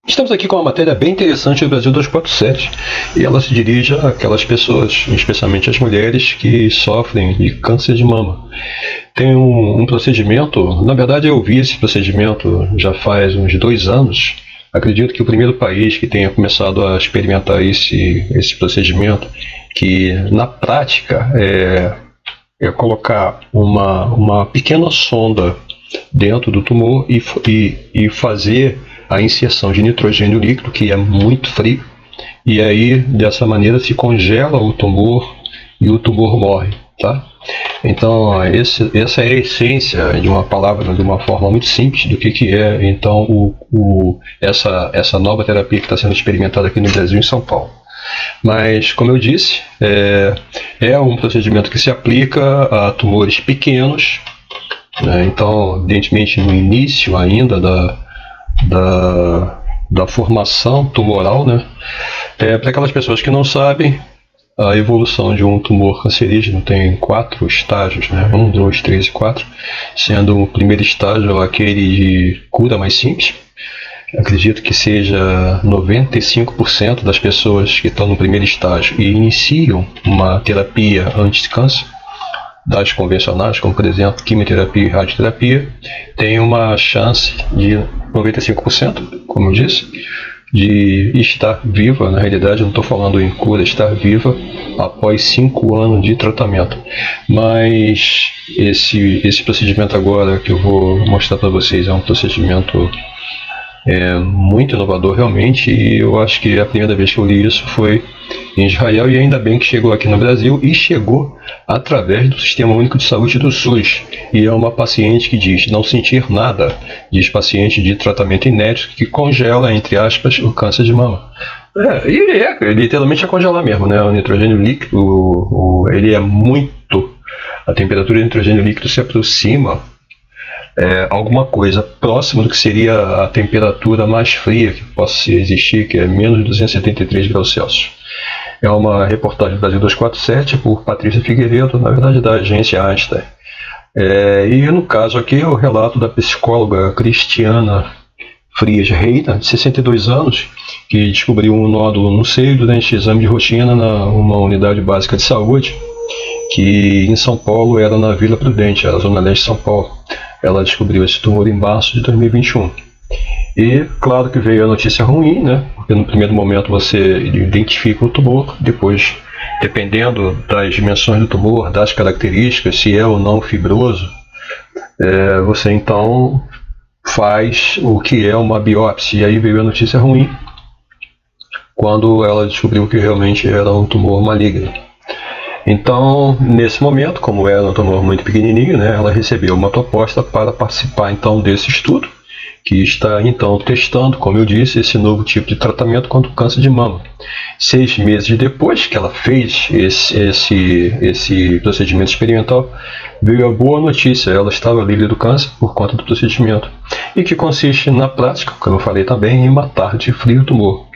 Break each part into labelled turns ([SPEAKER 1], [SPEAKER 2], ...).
[SPEAKER 1] Estamos aqui com uma matéria bem interessante do Brasil 247 e ela se dirige àquelas pessoas, especialmente as mulheres que sofrem de câncer de mama. Tem um procedimento, na verdade eu vi esse procedimento já faz uns 2 anos. Acredito que o primeiro país que tenha começado a experimentar esse procedimento, que na prática é colocar uma pequena sonda dentro do tumor e fazer a inserção de nitrogênio líquido, que é muito frio, e aí dessa maneira se congela o tumor e o tumor morre, tá? Então essa é a essência de uma palavra, de uma forma muito simples do que é então essa nova terapia que está sendo experimentada aqui no Brasil, em São Paulo. Mas, como eu disse, é um procedimento que se aplica a tumores pequenos, né? Então, evidentemente, no início ainda da formação tumoral, né? Para aquelas pessoas que não sabem, a evolução de um tumor cancerígeno tem 4 estágios, né? 1, 2, 3 e 4, sendo o primeiro estágio aquele de cura mais simples. Acredito que seja 95% das pessoas que estão no primeiro estágio e iniciam uma terapia anti-câncer, das convencionais, como por exemplo quimioterapia e radioterapia, tem uma chance de 95%, como eu disse, de estar viva. Na realidade, eu não estou falando em cura, estar viva após 5 anos de tratamento. Mas esse procedimento agora que eu vou mostrar para vocês é um procedimento muito inovador realmente, e eu acho que a primeira vez que eu li isso foi em Israel, e ainda bem que chegou aqui no Brasil, e chegou através do Sistema Único de Saúde do SUS. E é uma paciente que diz não sentir nada, diz paciente de tratamento inédito que congela, entre aspas, o câncer de mama. Literalmente é congelar mesmo, né? O nitrogênio líquido, ele é muito... A temperatura do nitrogênio líquido se aproxima alguma coisa próximo do que seria a temperatura mais fria que possa existir, que é menos de 273 graus Celsius. É uma reportagem do Brasil 247 por Patrícia Figueiredo, na verdade da agência Einstein. E no caso aqui é o relato da psicóloga Cristiana Frias Reina, de 62 anos, que descobriu um nódulo no seio durante exame de rotina numa unidade básica de saúde, que em São Paulo era na Vila Prudente, a zona leste de São Paulo. Ela descobriu esse tumor em março de 2021. E claro que veio a notícia ruim, né? Porque no primeiro momento você identifica o tumor, depois, dependendo das dimensões do tumor, das características, se é ou não fibroso, você então faz o que é uma biópsia. E aí veio a notícia ruim, quando ela descobriu que realmente era um tumor maligno. Então, nesse momento, como era um tumor muito pequenininho, né, ela recebeu uma proposta para participar então desse estudo, que está então testando, como eu disse, esse novo tipo de tratamento contra o câncer de mama. 6 meses depois que ela fez esse procedimento experimental, veio a boa notícia: ela estava livre do câncer por conta do procedimento, e que consiste na prática, como eu falei também, em matar de frio o tumor.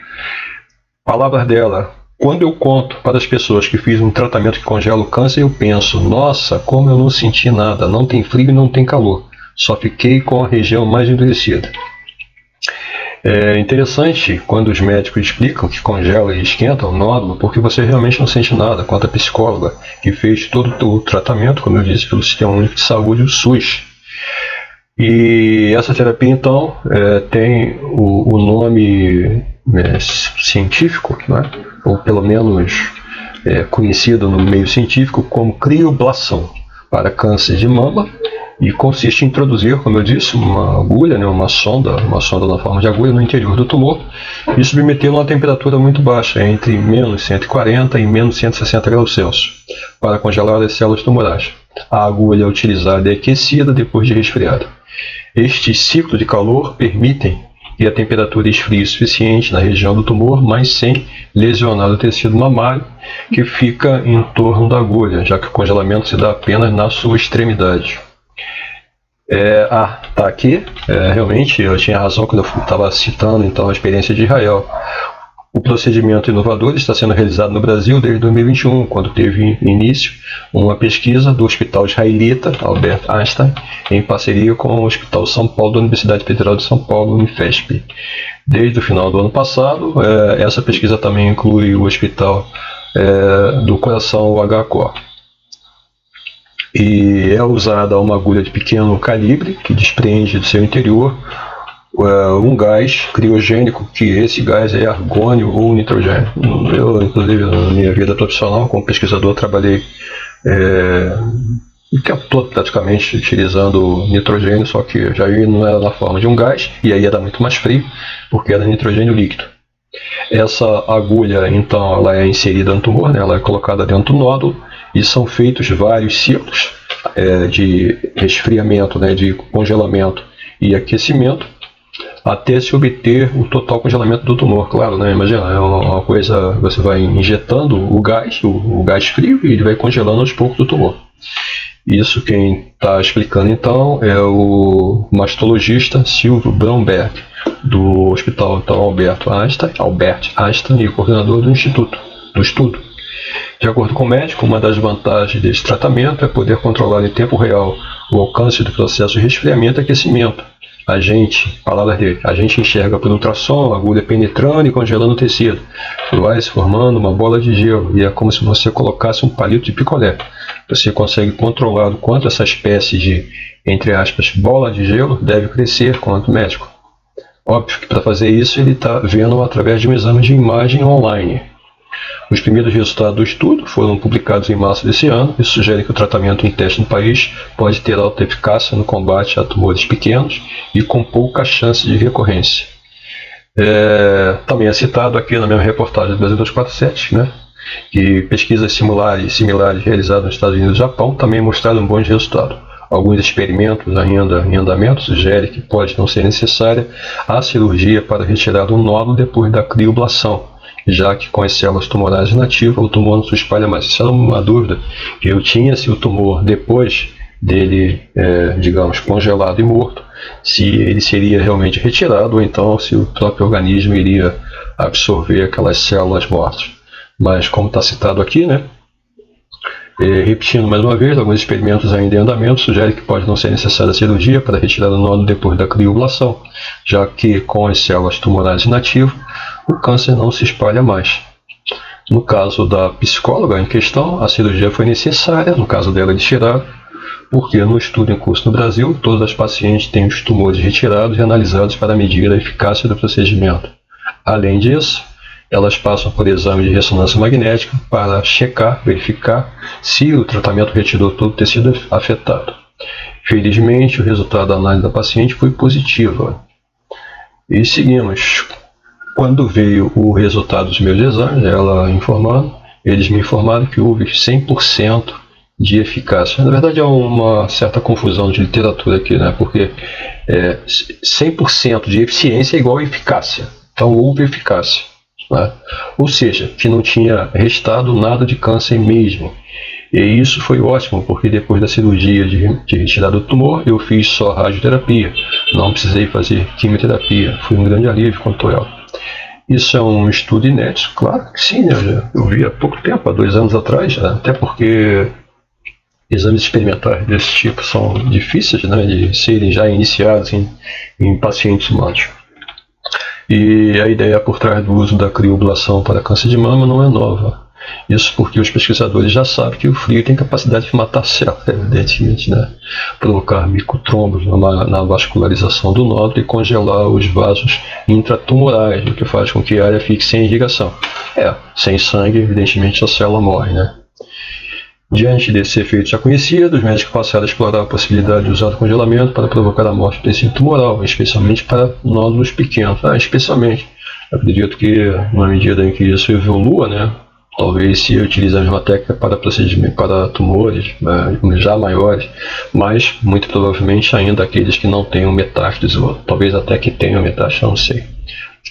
[SPEAKER 1] Palavras dela: quando eu conto para as pessoas que fiz um tratamento que congela o câncer, eu penso, nossa, como eu não senti nada, não tem frio e não tem calor, só fiquei com a região mais endurecida. É interessante quando os médicos explicam que congela e esquenta o nódulo, porque você realmente não sente nada, quanto a psicóloga que fez todo o tratamento, como eu disse, pelo Sistema Único de Saúde, o SUS. E essa terapia então tem o nome científico, né? Ou pelo menos conhecido no meio científico como crioblação para câncer de mama, e consiste em introduzir, como eu disse, uma agulha, né, uma sonda na forma de agulha no interior do tumor e submetê-lo a uma temperatura muito baixa, entre menos 140 e menos 160 graus Celsius, para congelar as células tumorais. A agulha é utilizada e aquecida depois de resfriada. Estes ciclos de calor permitem que a temperatura esfrie o suficiente na região do tumor, mas sem lesionar o tecido mamário, que fica em torno da agulha, já que o congelamento se dá apenas na sua extremidade. Tá aqui, realmente eu tinha razão quando eu estava citando então a experiência de Israel. O procedimento inovador está sendo realizado no Brasil desde 2021, quando teve início uma pesquisa do Hospital Israelita Albert Einstein, em parceria com o Hospital São Paulo da Universidade Federal de São Paulo, Unifesp. Desde o final do ano passado, essa pesquisa também inclui o Hospital do Coração, o HCOR. E é usada uma agulha de pequeno calibre que desprende do seu interior um gás criogênico, que esse gás é argônio ou nitrogênio. Eu, inclusive, na minha vida profissional como pesquisador, trabalhei o tempo todo praticamente utilizando nitrogênio, só que já não era na forma de um gás, e aí era muito mais frio, porque era nitrogênio líquido. Essa agulha, então, ela é inserida no tumor, né? Ela é colocada dentro do nódulo, e são feitos vários ciclos de resfriamento, né? De congelamento e aquecimento, até se obter o total congelamento do tumor. Claro, né? Imagina, é uma coisa, você vai injetando o gás frio, e ele vai congelando aos poucos o tumor. Isso quem está explicando então é o mastologista Silvio Bromberg, do Hospital então, Albert Einstein, e coordenador do estudo. De acordo com o médico, uma das vantagens desse tratamento é poder controlar em tempo real o alcance do processo de resfriamento e aquecimento. Palavras dele, a gente enxerga por ultrassom, a agulha penetrando e congelando o tecido. Vai se formando uma bola de gelo, e é como se você colocasse um palito de picolé. Você consegue controlar o quanto essa espécie de, entre aspas, bola de gelo deve crescer quanto médico. Óbvio que para fazer isso ele está vendo através de um exame de imagem online. Os primeiros resultados do estudo foram publicados em março desse ano e sugerem que o tratamento em teste no país pode ter alta eficácia no combate a tumores pequenos e com pouca chance de recorrência. Também é citado aqui na mesma reportagem do Brasil 247, né, que pesquisas similares realizadas nos Estados Unidos e no Japão também mostraram bons resultados. Alguns experimentos ainda em andamento sugerem que pode não ser necessária a cirurgia para retirar o nódulo depois da crioblação, já que com as células tumorais inativas o tumor não se espalha mais. Isso era uma dúvida que eu tinha, se o tumor, depois dele, digamos, congelado e morto, se ele seria realmente retirado, ou então se o próprio organismo iria absorver aquelas células mortas. Mas como está citado aqui, né, repetindo mais uma vez, alguns experimentos ainda em andamento sugerem que pode não ser necessária a cirurgia para retirar o nódulo depois da crioblação, já que com as células tumorais inativas o câncer não se espalha mais. No caso da psicóloga em questão, a cirurgia foi necessária, no caso dela de tirar, porque no estudo em curso no Brasil, todas as pacientes têm os tumores retirados e analisados para medir a eficácia do procedimento. Além disso, elas passam por exame de ressonância magnética para verificar se o tratamento retirou todo o tecido afetado. Felizmente, o resultado da análise da paciente foi positivo. E seguimos. Quando veio o resultado dos meus exames, eles me informaram que houve 100% de eficácia. Na verdade, há uma certa confusão de literatura aqui, né? Porque 100% de eficiência é igual a eficácia. Então, houve eficácia, né? Ou seja, que não tinha restado nada de câncer mesmo. E isso foi ótimo, porque depois da cirurgia de retirada do tumor, eu fiz só radioterapia. Não precisei fazer quimioterapia. Foi um grande alívio quanto ela. Isso é um estudo inédito? Claro que sim, né? Eu vi há pouco tempo, há 2 anos atrás, né? Até porque exames experimentais desse tipo são difíceis, né, de serem já iniciados em pacientes humanos. E a ideia por trás do uso da crioblação para câncer de mama não é nova. Isso porque os pesquisadores já sabem que o frio tem capacidade de matar células, evidentemente, né? Provocar microtrombos na vascularização do nódulo e congelar os vasos intratumorais, o que faz com que a área fique sem irrigação. Sem sangue, evidentemente, a célula morre, né? Diante desses efeitos já conhecidos, os médicos passaram a explorar a possibilidade de usar o congelamento para provocar a morte do tecido tumoral, especialmente para nódulos pequenos. Acredito que, na medida em que isso evolua, né, talvez se utilize a mesma técnica para tumores já maiores, mas muito provavelmente ainda aqueles que não tenham metástases, ou talvez até que tenham metástases, não sei.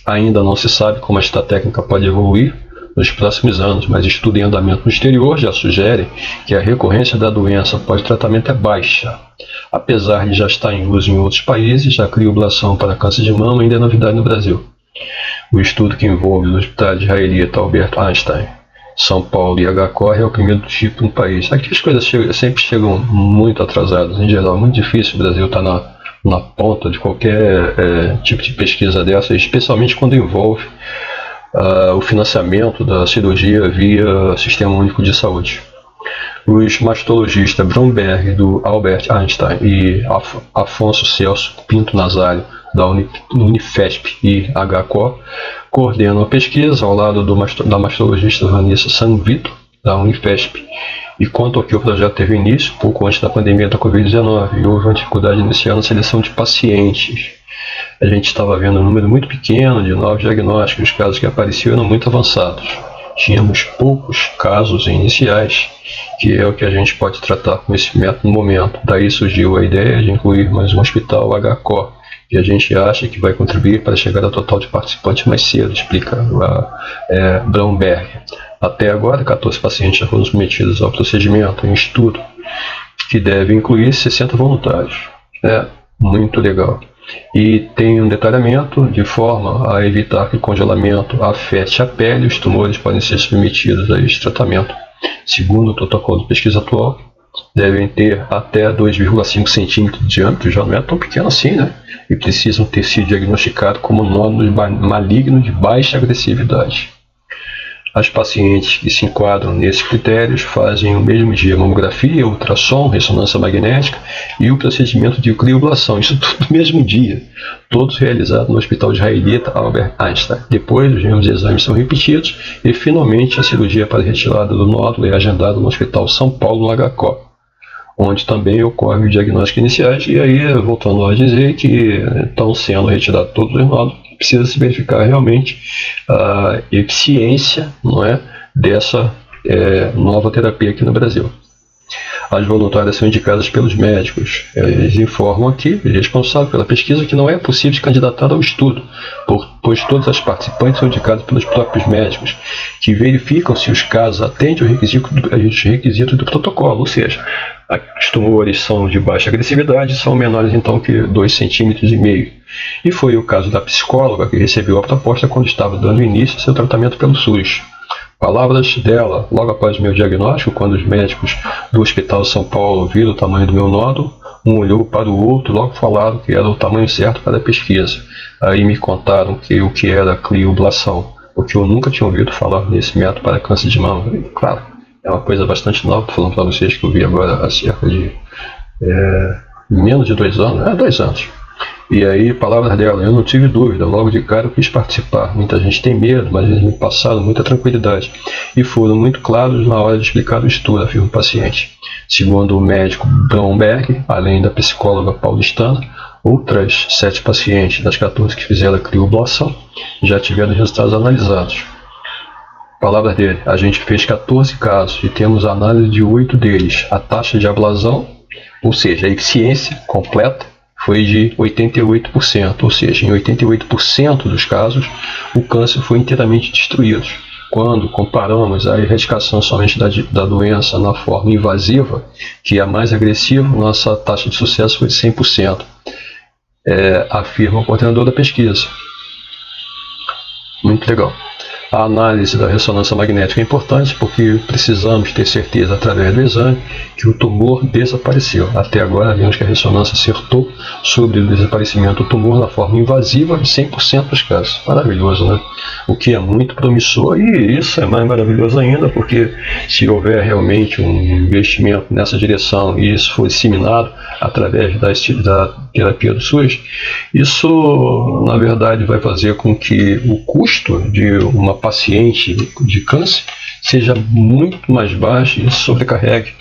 [SPEAKER 1] Ainda não se sabe como esta técnica pode evoluir nos próximos anos, mas estudo em andamento no exterior já sugere que a recorrência da doença pós-tratamento é baixa. Apesar de já estar em uso em outros países, a crioblação para câncer de mama ainda é novidade no Brasil. O estudo que envolve o Hospital Israelita Albert Einstein, São Paulo e HCOR é o primeiro do tipo no país. Aqui as coisas sempre chegam muito atrasadas, em geral, é muito difícil o Brasil estar na ponta de qualquer tipo de pesquisa dessa, especialmente quando envolve o financiamento da cirurgia via Sistema Único de Saúde. Os mastologistas Bromberg, do Albert Einstein, e Afonso Celso Pinto Nazário, da Unifesp e HCOR, coordenam a pesquisa ao lado da mastologista Vanessa Sanvito, da Unifesp, e contam que o projeto teve início pouco antes da pandemia da Covid-19 e houve uma dificuldade inicial na seleção de pacientes. A gente estava vendo um número muito pequeno de novos diagnósticos, os casos que apareciam eram muito avançados. Tínhamos poucos casos iniciais, que é o que a gente pode tratar com esse método no momento. Daí surgiu a ideia de incluir mais um hospital HCOR, que a gente acha que vai contribuir para a chegada total de participantes mais cedo, explica Bromberg. Até agora, 14 pacientes já foram submetidos ao procedimento em estudo, que deve incluir 60 voluntários. É muito legal. E tem um detalhamento de forma a evitar que o congelamento afete a pele e os tumores podem ser submetidos a este tratamento. Segundo o protocolo de pesquisa atual, devem ter até 2,5 centímetros de diâmetro, já não é tão pequeno assim, né? E precisam ter sido diagnosticados como nódulos malignos de baixa agressividade. As pacientes que se enquadram nesses critérios fazem o mesmo dia mamografia, ultrassom, ressonância magnética e o procedimento de crioblação, isso tudo no mesmo dia, todos realizados no Hospital Israelita Albert Einstein. Depois, os mesmos exames são repetidos e, finalmente, a cirurgia para retirada do nódulo é agendada no Hospital São Paulo, no HCOR, onde também ocorre o diagnóstico iniciais, e aí, voltando a dizer que estão sendo retirados todos os nódulos, precisa se verificar realmente a eficiência, não é, dessa nova terapia aqui no Brasil. As voluntárias são indicadas pelos médicos. Eles informam aqui, o responsável pela pesquisa, que não é possível se candidatar ao estudo, pois todas as participantes são indicadas pelos próprios médicos, que verificam se os casos atendem os requisitos do protocolo, ou seja, os tumores são de baixa agressividade, são menores então que 2,5 centímetros. E foi o caso da psicóloga que recebeu a proposta quando estava dando início ao seu tratamento pelo SUS. Palavras dela, logo após o meu diagnóstico, quando os médicos do Hospital São Paulo viram o tamanho do meu nódulo, um olhou para o outro, logo falaram que era o tamanho certo para a pesquisa. Aí me contaram o que era crioblação, porque eu nunca tinha ouvido falar nesse método para câncer de mama. E, claro, é uma coisa bastante nova, estou falando para vocês que eu vi agora há cerca de menos de 2 anos, 2 anos. E aí, palavras dela, eu não tive dúvida, logo de cara eu quis participar. Muita gente tem medo, mas eles me passaram muita tranquilidade e foram muito claros na hora de explicar o estudo, afirma o paciente. Segundo o médico Bromberg, além da psicóloga paulistana, outras 7 pacientes das 14 que fizeram a crioblação já tiveram resultados analisados. Palavras dele, a gente fez 14 casos e temos a análise de 8 deles. A taxa de ablação, ou seja, a eficiência completa, foi de 88%, ou seja, em 88% dos casos o câncer foi inteiramente destruído. Quando comparamos a erradicação somente da doença na forma invasiva, que é a mais agressiva, nossa taxa de sucesso foi de 100%, afirma o coordenador da pesquisa. Muito legal. A análise da ressonância magnética é importante porque precisamos ter certeza através do exame que o tumor desapareceu. Até agora vimos que a ressonância acertou sobre o desaparecimento do tumor na forma invasiva de 100% dos casos. Maravilhoso, né? O que é muito promissor, e isso é mais maravilhoso ainda porque se houver realmente um investimento nessa direção e isso for disseminado através da terapia do SUS, isso na verdade vai fazer com que o custo de uma paciente de câncer seja muito mais baixo e sobrecarregue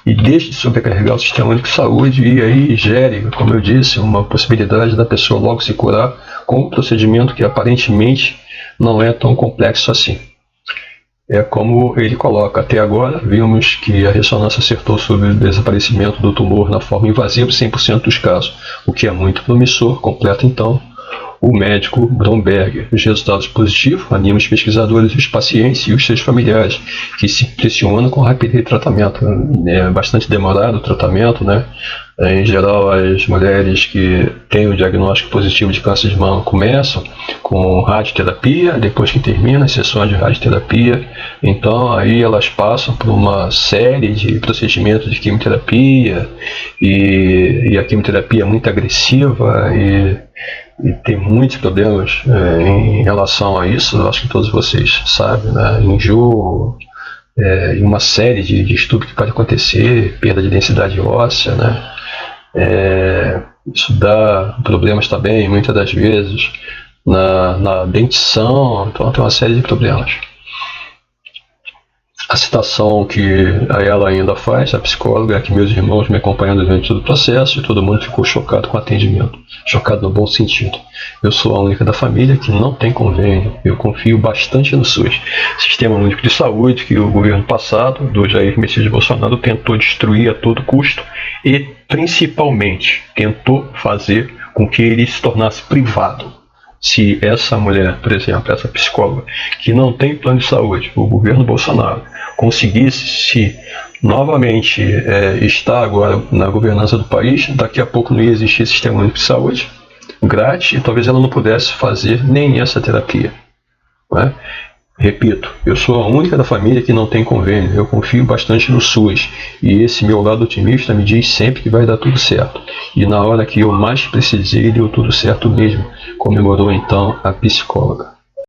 [SPEAKER 1] e deixe de sobrecarregar o Sistema Único de Saúde e aí gere, como eu disse, uma possibilidade da pessoa logo se curar com um procedimento que aparentemente não é tão complexo assim. É como ele coloca, até agora vimos que a ressonância acertou sobre o desaparecimento do tumor na forma invasiva em 100% dos casos, o que é muito promissor. Completa então o médico Bromberger. Os resultados positivos animam os pesquisadores, os pacientes e os seus familiares, que se impressionam com a rapidez de tratamento. É bastante demorado o tratamento, né? Em geral, as mulheres que têm o diagnóstico positivo de câncer de mama começam com radioterapia, depois que termina as sessões de radioterapia, então aí elas passam por uma série de procedimentos de quimioterapia, e a quimioterapia é muito agressiva e tem muitos problemas em relação a isso. Eu acho que todos vocês sabem, né? Enjoo, e uma série de distúrbios que pode acontecer, perda de densidade óssea, né? Isso dá problemas também, muitas das vezes, na dentição, então tem uma série de problemas. A citação que ela ainda faz, a psicóloga, é que meus irmãos me acompanhando durante todo o processo e todo mundo ficou chocado com o atendimento. Chocado no bom sentido. Eu sou a única da família que não tem convênio. Eu confio bastante no SUS, Sistema Único de Saúde, que o governo passado, do Jair Messias Bolsonaro, tentou destruir a todo custo e, principalmente, tentou fazer com que ele se tornasse privado. Se essa mulher, por exemplo, essa psicóloga, que não tem plano de saúde, o governo Bolsonaro, conseguisse se novamente estar agora na governança do país, daqui a pouco não ia existir sistema único de saúde grátis e talvez ela não pudesse fazer nem essa terapia, não é? Repito, eu sou a única da família que não tem convênio. Eu confio bastante no SUS e esse meu lado otimista me diz sempre que vai dar tudo certo. E na hora que eu mais precisei, deu tudo certo mesmo, comemorou então a psicóloga.